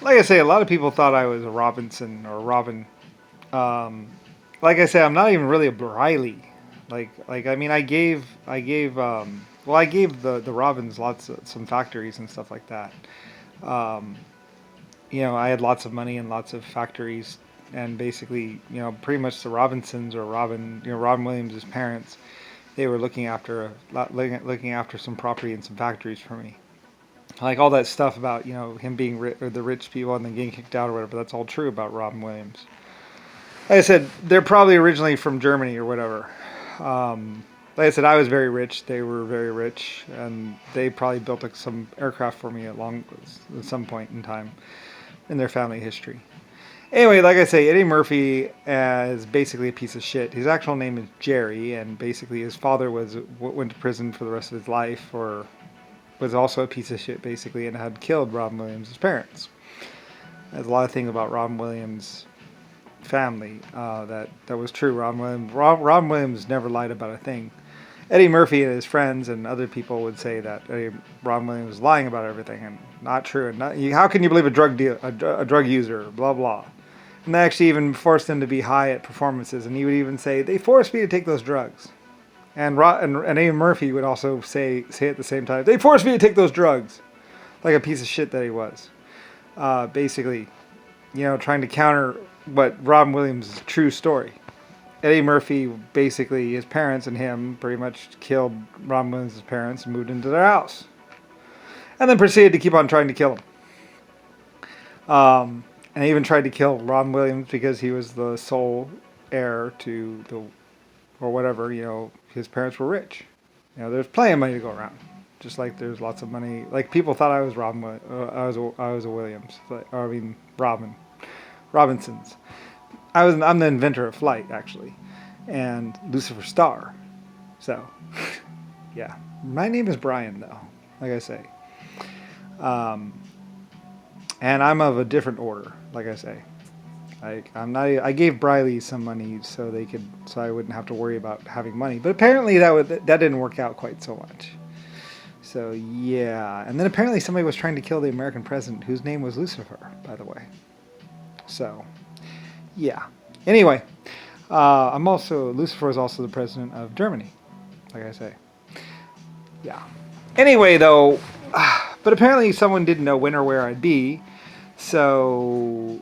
like I say, a lot of people thought I was a Robinson or Robin. Um, like I say, I'm not even really a Briley. I mean, I gave the Robins lots of some factories and stuff like that. Um, I had lots of money and lots of factories, and basically, pretty much the Robinsons or Robin Williams' parents, they were looking after some property and some factories for me. Like all that stuff about him being or the rich people and then getting kicked out or whatever. That's all true about Robin Williams. Like I said, they're probably originally from Germany or whatever. Like I said, I was very rich. They were very rich, and they probably built some aircraft for me at some point in time in their family history. Anyway, like I say, Eddie Murphy is basically a piece of shit. His actual name is Jerry, and basically his father went to prison for the rest of his life, or was also a piece of shit, basically, and had killed Robin Williams' parents. There's a lot of things about Robin Williams' family that was true. Robin Williams never lied about a thing. Eddie Murphy and his friends and other people would say that Robin Williams was lying about everything, and not true. And how can you believe a drug user? Blah blah. And they actually even forced him to be high at performances, and he would even say they forced me to take those drugs. And Eddie Murphy would also say at the same time, they forced me to take those drugs, like a piece of shit that he was. Basically, trying to counter what Robin Williams' true story. Eddie Murphy, basically, his parents and him pretty much killed Robin Williams' parents and moved into their house. And then proceeded to keep on trying to kill him. And they even tried to kill Robin Williams because he was the sole heir or whatever, his parents were rich. There's plenty of money to go around. Just like there's lots of money. Like people thought I was I was a Williams. Robinsons. I'm the inventor of flight, actually, and Lusifer Star. So, yeah, my name is Brian, though. Like I say, and I'm of a different order. Like I say, I'm not. I gave Briley some money so I wouldn't have to worry about having money. But apparently that didn't work out quite so much. So yeah, and then apparently somebody was trying to kill the American president, whose name was Lucifer, by the way. So. Yeah. Anyway, Lucifer is also the president of Germany, like I say. Yeah. Anyway, though, but apparently someone didn't know when or where I'd be, so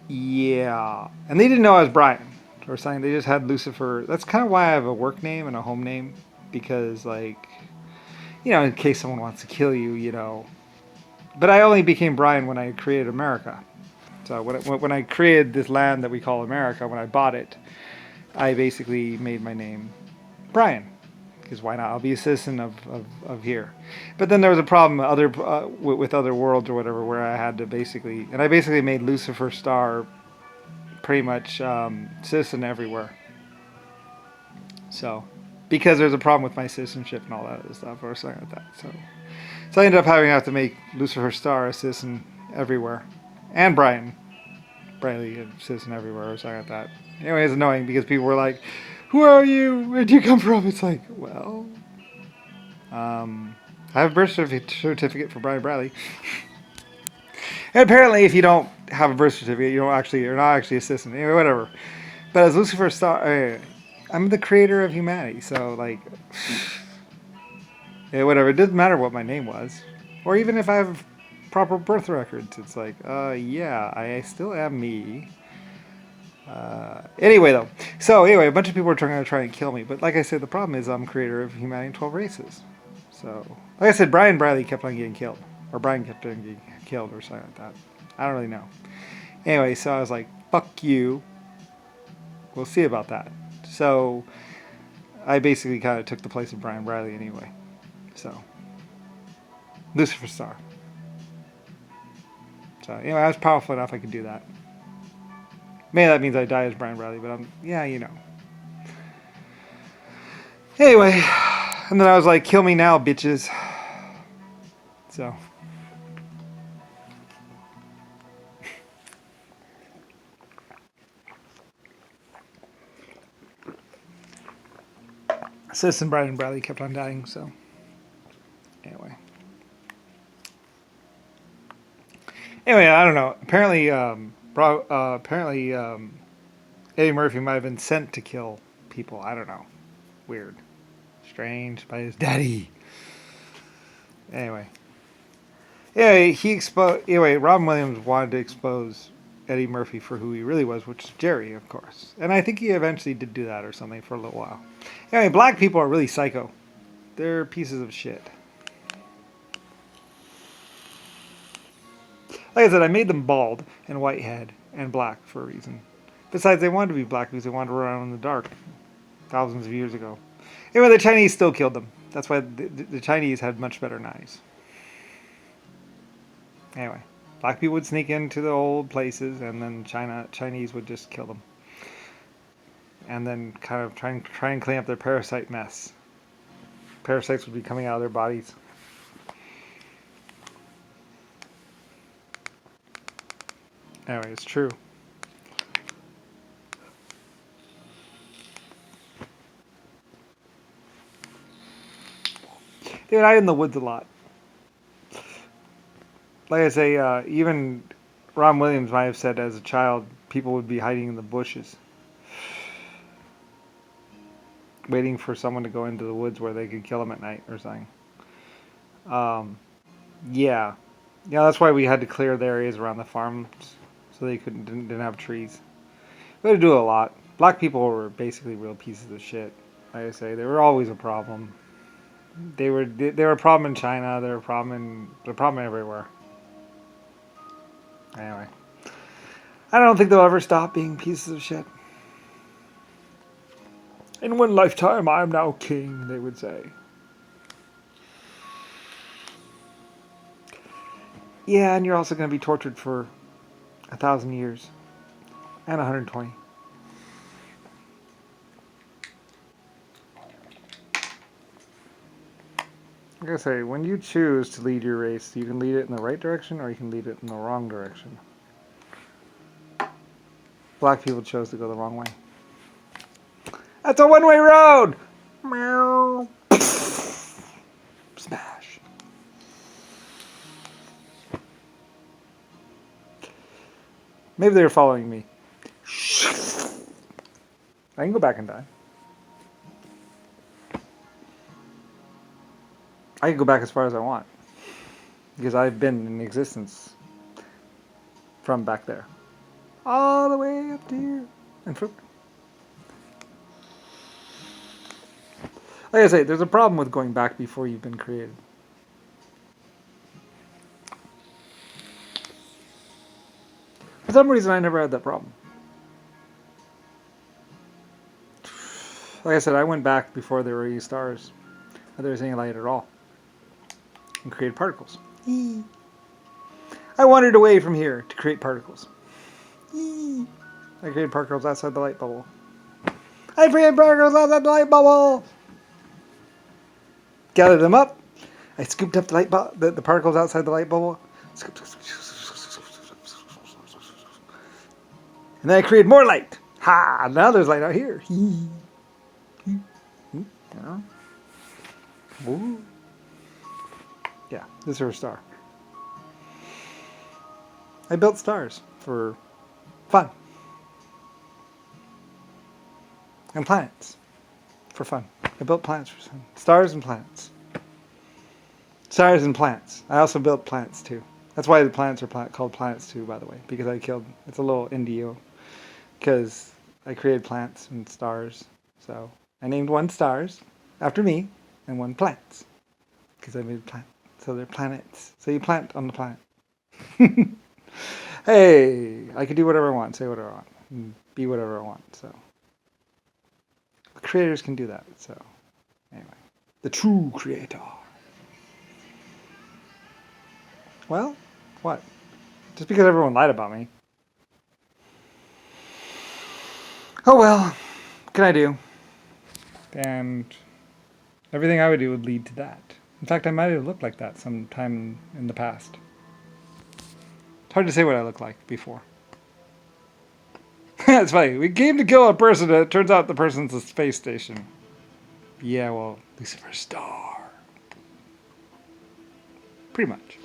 yeah. And they didn't know I was Brian or something. They just had Lucifer. That's kind of why I have a work name and a home name, because, like, in case someone wants to kill you. But I only became Brian when I created America. So when I created this land that we call America, when I bought it, I basically made my name Brian, because why not? I'll be a citizen of here. But then there was a problem with other worlds or whatever, where I had to basically made Lucifer Star pretty much citizen everywhere. So because there's a problem with my citizenship and all that other stuff or something like that. So I ended up having to make Lucifer Star a citizen everywhere. And Briley, a citizen everywhere, or something like that. Anyway, it's annoying because people were like, "Who are you? Where do you come from?" It's like, well, I have a birth certificate for Brian Bradley. And apparently, if you don't have a birth certificate, you're not actually a citizen. Anyway, whatever. But as Lucifer Star, I'm the creator of humanity, so like, yeah, whatever. It doesn't matter what my name was, or even if I have proper birth records. It's like, yeah, I still am me. Anyway, though. So, anyway, a bunch of people were trying to try and kill me. But like I said, the problem is I'm creator of Humanity in 12 Races. So, like I said, Brian Bradley kept on getting killed. Or Brian kept on getting killed or something like that. I don't really know. Anyway, so I was like, fuck you. We'll see about that. So, I basically kind of took the place of Brian Bradley anyway. So, Lucifer Star. So, anyway, I was powerful enough I could do that. Maybe that means I die as Brian Bradley, but Anyway, and then I was like, kill me now, bitches. So. Citizen Brian Bradley kept on dying, so. Anyway. Anyway, I don't know. Apparently, Eddie Murphy might have been sent to kill people. I don't know. Weird, strange by his daddy. Anyway, yeah, he exposed. Anyway, Robin Williams wanted to expose Eddie Murphy for who he really was, which is Jerry, of course. And I think he eventually did do that or something for a little while. Anyway, black people are really psycho. They're pieces of shit. Like I said, I made them bald and white head and black for a reason. Besides, they wanted to be black because they wanted to run around in the dark thousands of years ago. Anyway, the Chinese still killed them. That's why the Chinese had much better knives. Anyway, black people would sneak into the old places, and then Chinese would just kill them, and then kind of try and clean up their parasite mess. Parasites would be coming out of their bodies. Anyway, it's true. Dude, I in the woods a lot. Like I say, even Ron Williams might have said as a child, people would be hiding in the bushes, waiting for someone to go into the woods where they could kill them at night or something. Um, yeah, yeah, that's why we had to clear the areas around the farms so they didn't have trees. We had to do a lot. Black people were basically real pieces of shit. Like I say, they were always a problem. They were a problem in China. They were a problem everywhere. Anyway, I don't think they'll ever stop being pieces of shit. In one lifetime, I am now king, they would say. Yeah, and you're also going to be tortured for 1,000 years. And 120. Like I say, when you choose to lead your race, you can lead it in the right direction or you can lead it in the wrong direction. Black people chose to go the wrong way. That's a one-way road! Meow. Smash. Maybe they were following me. I can go back in time. I can go back as far as I want. Because I've been in existence from back there. All the way up to here. And from... Like I say, there's a problem with going back before you've been created. For some reason, I never had that problem. Like I said, I went back before there were any stars. Or there was any light at all. And created particles. I wandered away from here to create particles. I created particles outside the light bubble. I created particles outside the light bubble! Gathered them up. I scooped up the particles outside the light bubble. And then I created more light. Ha! Now there's light out here. Yeah, Lusifer Star. I built stars for fun. And planets for fun. I built planets for fun. Stars and planets. Stars and plants. I also built planets too. That's why the planets are called planets too, by the way. Because it's a little indio. Because I created plants and stars. So I named one stars after me and one plants. Because I made plants. So they're planets. So you plant on the planet. Hey, I can do whatever I want, say whatever I want, and be whatever I want. So the creators can do that. So anyway, the true creator. Well, what? Just because everyone lied about me. Oh well, what can I do? And everything I would do would lead to that. In fact, I might have looked like that sometime in the past. It's hard to say what I looked like before. It's funny. We came to kill a person, and it turns out the person's a space station. Yeah, well, Lusifer Star. Pretty much.